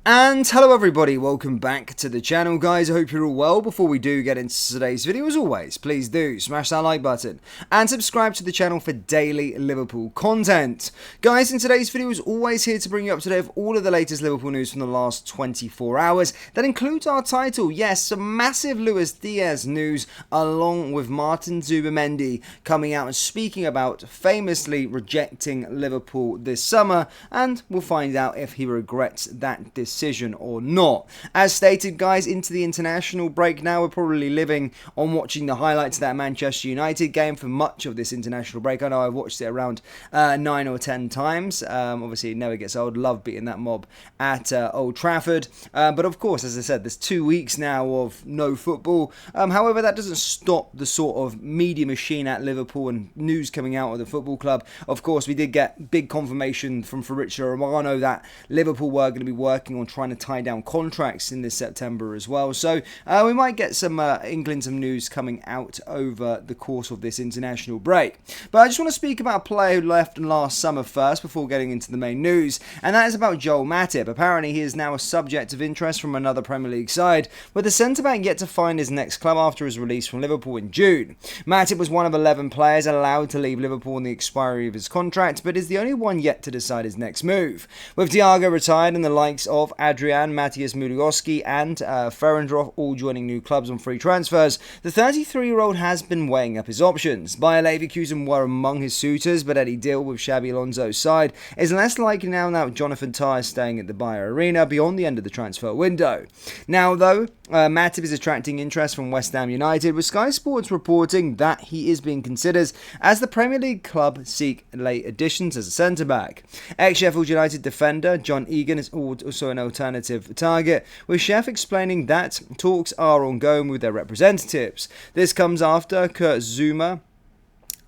And hello everybody, welcome back to the channel guys. I hope you're all well. Before we do get into today's video, as always, please do smash that like button and subscribe to the channel for daily Liverpool content. Guys, in today's video, as always, here to bring you up to date with all of the latest Liverpool news from the last 24 hours. That includes our title, yes, some massive Luis Diaz news, along with Martin Zubimendi coming out and speaking about famously rejecting Liverpool this summer, and we'll find out if he regrets that decision or not. As stated, guys, into the international break now. We're probably living on watching the highlights of that Manchester United game for much of this international break. I know I've watched it around 9 or 10 times. Obviously, it never gets old. Love beating that mob at Old Trafford. But of course, as I said, there's 2 weeks now of no football. However, that doesn't stop the sort of media machine at Liverpool and news coming out of the football club. Of course, we did get big confirmation from Fabrizio Romano that Liverpool were going to be working on trying to tie down contracts in this September as well. So we might get some inklings of news coming out over the course of this international break. But I just want to speak about a player who left last summer first before getting into the main news, and that is about Joel Matip. Apparently he is now a subject of interest from another Premier League side, with the centre-back yet to find his next club after his release from Liverpool in June. Matip was one of 11 players allowed to leave Liverpool on the expiry of his contract, but is the only one yet to decide his next move. With Diaz retired and the likes of Adrian, Matthias Muligoski and Ferendorf all joining new clubs on free transfers, the 33-year-old has been weighing up his options. Bayer Leverkusen were among his suitors, but any deal with Xabi Alonso's side is less likely now that Jonathan Tah is staying at the Bayer Arena beyond the end of the transfer window. Now, though, Matip is attracting interest from West Ham United, with Sky Sports reporting that he is being considered as the Premier League club seek late additions as a centre-back. Ex-Sheffield United defender John Egan is also an alternative target, with Chef explaining that talks are ongoing with their representatives. This comes after Kurt Zouma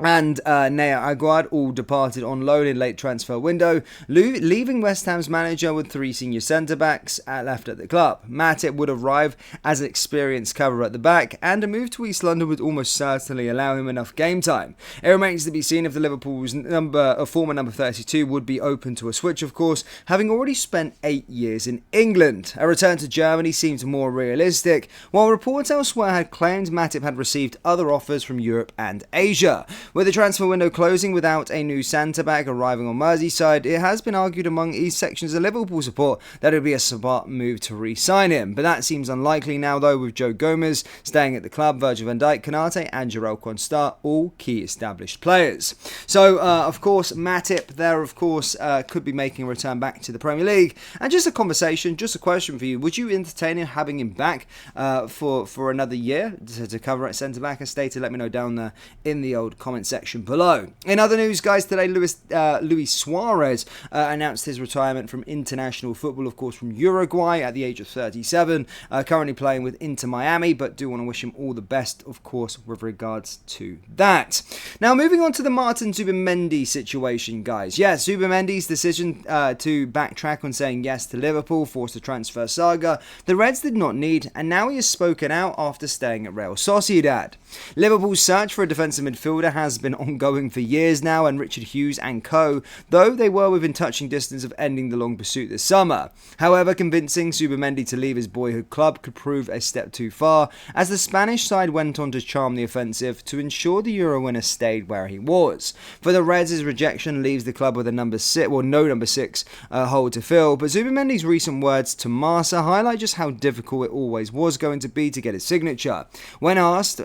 and Nea Aguad all departed on loan in late transfer window, leaving West Ham's manager with 3 senior centre-backs left at the club. Matip would arrive as an experienced cover at the back, and a move to East London would almost certainly allow him enough game time. It remains to be seen if the Liverpool's former number 32 would be open to a switch, of course, having already spent 8 years in England. A return to Germany seems more realistic, while reports elsewhere had claimed Matip had received other offers from Europe and Asia. With the transfer window closing without a new centre-back arriving on Merseyside, it has been argued among East sections of Liverpool support that it would be a smart move to re-sign him. But that seems unlikely now, though, with Joe Gomez staying at the club, Virgil van Dijk, Konate and Jarell Quanstar, all key established players. So, of course, Matip there, of course, could be making a return back to the Premier League. And just a conversation, just a question for you. Would you entertain him having him back for another year to cover at centre-back? As stated, let me know down there in the old comment section below. In other news, guys, today Luis Suarez announced his retirement from international football, of course, from Uruguay at the age of 37, currently playing with Inter Miami, but do want to wish him all the best, of course, with regards to that. Now, moving on to the Martin Zubimendi situation, guys. Yes, Zubimendi's decision to backtrack on saying yes to Liverpool forced a transfer saga the Reds did not need, and now he has spoken out after staying at Real Sociedad. Liverpool's search for a defensive midfielder has been ongoing for years now, and Richard Hughes and co, though they were within touching distance of ending the long pursuit this summer. However, convincing Zubimendi to leave his boyhood club could prove a step too far, as the Spanish side went on to charm the offensive to ensure the Euro winner stayed where he was. For the Reds, his rejection leaves the club with a no number 6 hole to fill, but Zubimendi's recent words to Marca highlight just how difficult it always was going to be to get his signature. When asked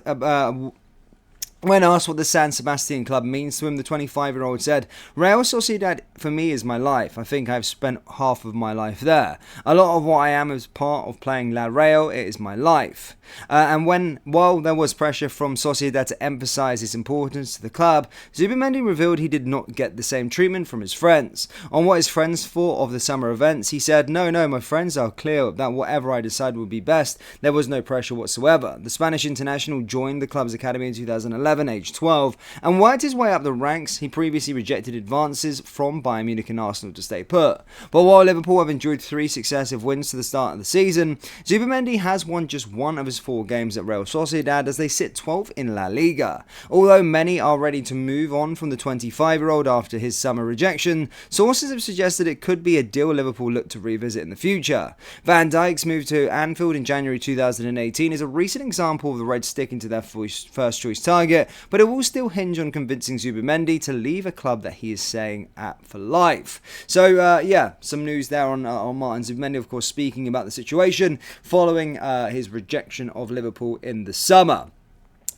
what the San Sebastian club means to him, the 25-year-old said, "Real Sociedad for me is my life. I think I've spent half of my life there. A lot of what I am is part of playing La Real. It is my life." While there was pressure from Sociedad to emphasise its importance to the club, Zubimendi revealed he did not get the same treatment from his friends. On what his friends thought of the summer events, he said, No, my friends are clear that whatever I decided would be best, there was no pressure whatsoever. The Spanish international joined the club's academy in 2011 2011, aged 12, and worked his way up the ranks. He previously rejected advances from Bayern Munich and Arsenal to stay put. But while Liverpool have enjoyed 3 successive wins to the start of the season, Zubimendi has won just 1 of his 4 games at Real Sociedad as they sit 12th in La Liga. Although many are ready to move on from the 25-year-old after his summer rejection, sources have suggested it could be a deal Liverpool look to revisit in the future. Van Dijk's move to Anfield in January 2018 is a recent example of the Reds sticking to their first choice target, but it will still hinge on convincing Zubimendi to leave a club that he is staying at for life. So yeah, some news there on Martin Zubimendi, of course, speaking about the situation following his rejection of Liverpool in the summer.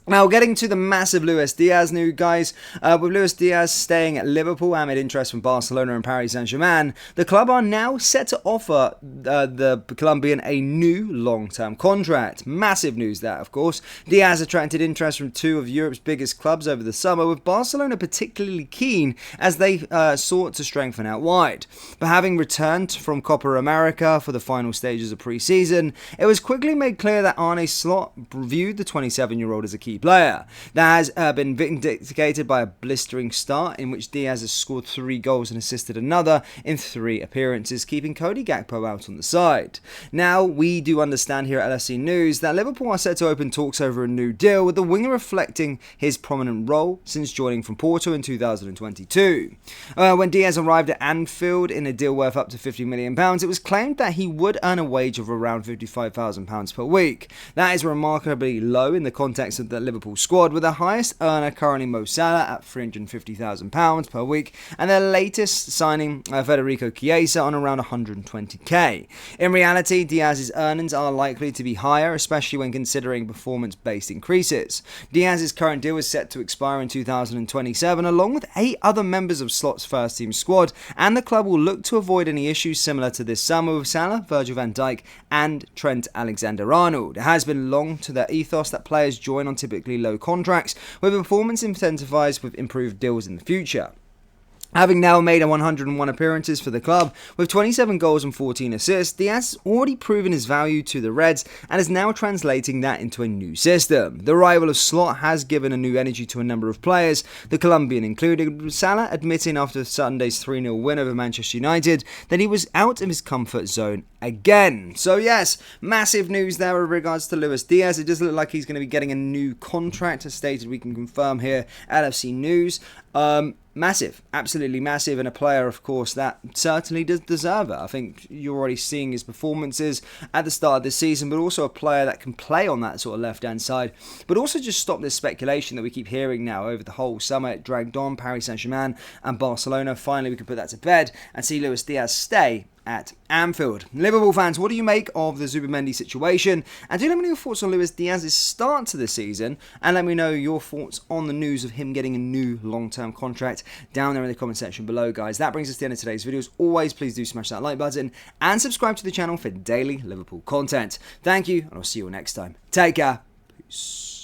Now, getting to the massive Luis Diaz news, guys, with Luis Diaz staying at Liverpool amid interest from Barcelona and Paris Saint-Germain, the club are now set to offer the Colombian a new long-term contract. Massive news that, of course. Diaz attracted interest from 2 of Europe's biggest clubs over the summer, with Barcelona particularly keen as they sought to strengthen out wide. But having returned from Copa America for the final stages of pre-season, it was quickly made clear that Arne Slot viewed the 27-year-old as a key player. That has been vindicated by a blistering start in which Diaz has scored 3 goals and assisted another in 3 appearances, keeping Cody Gakpo out on the side. Now, we do understand here at LFC News that Liverpool are set to open talks over a new deal, with the winger reflecting his prominent role since joining from Porto in 2022. When Diaz arrived at Anfield in a deal worth up to £50 million, it was claimed that he would earn a wage of around £55,000 per week. That is remarkably low in the context of the Liverpool squad, with the highest earner currently Mo Salah at £350,000 per week, and their latest signing, Federico Chiesa, on around 120k. In reality, Diaz's earnings are likely to be higher, especially when considering performance-based increases. Diaz's current deal is set to expire in 2027, along with 8 other members of Slot's first-team squad, and the club will look to avoid any issues similar to this summer with Salah, Virgil van Dijk, and Trent Alexander-Arnold. It has been long to their ethos that players join on typically low contracts, with performance incentivized with improved deals in the future. Having now made 101 appearances for the club, with 27 goals and 14 assists, Diaz has already proven his value to the Reds and is now translating that into a new system. The arrival of Slot has given a new energy to a number of players, the Colombian included, with Salah admitting after Sunday's 3-0 win over Manchester United that he was out of his comfort zone again. So yes, massive news there with regards to Luis Diaz. It does look like he's going to be getting a new contract, as stated. We can confirm here at LFC News. Massive, absolutely massive, and a player, of course, that certainly does deserve it. I think you're already seeing his performances at the start of this season, but also a player that can play on that sort of left-hand side, but also just stop this speculation that we keep hearing now over the whole summer. It dragged on Paris Saint-Germain and Barcelona. Finally, we can put that to bed and see Luis Diaz stay at Anfield. Liverpool fans, what do you make of the Zubimendi situation? And do let me know your thoughts on Luis Diaz's start to the season, and let me know your thoughts on the news of him getting a new long-term contract down there in the comment section below, guys. That brings us to the end of today's video. As always, please do smash that like button and subscribe to the channel for daily Liverpool content. Thank you, and I'll see you all next time. Take care. Peace.